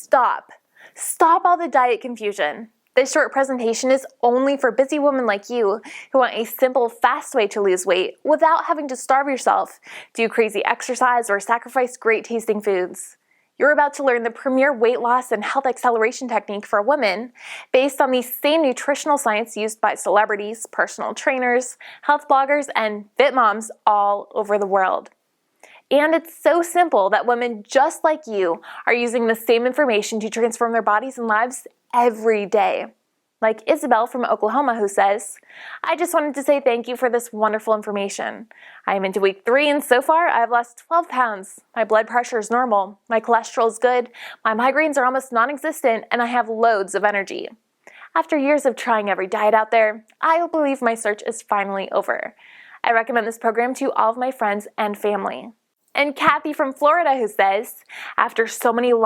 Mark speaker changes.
Speaker 1: stop. Stop all the diet confusion. This short presentation is only for busy women like you who want a simple, fast way to lose weight without having to starve yourself, do crazy exercise, or sacrifice great tasting foods. You're about to learn the premier weight loss and health acceleration technique for women based on the same nutritional science used by celebrities, personal trainers, health bloggers, and fit moms all over the world. And it's so simple that women just like you are using the same information to transform their bodies and lives every day. Like Isabel from Oklahoma, who says, "I just wanted to say thank you for this wonderful information. I am into week 3 and so far I've lost 12 pounds. My blood pressure is normal, my cholesterol is good, my migraines are almost non-existent, and I have loads of energy. After years of trying every diet out there, I believe my search is finally over. I recommend this program to all of my friends and family." And Kathy from Florida, who says, "After so many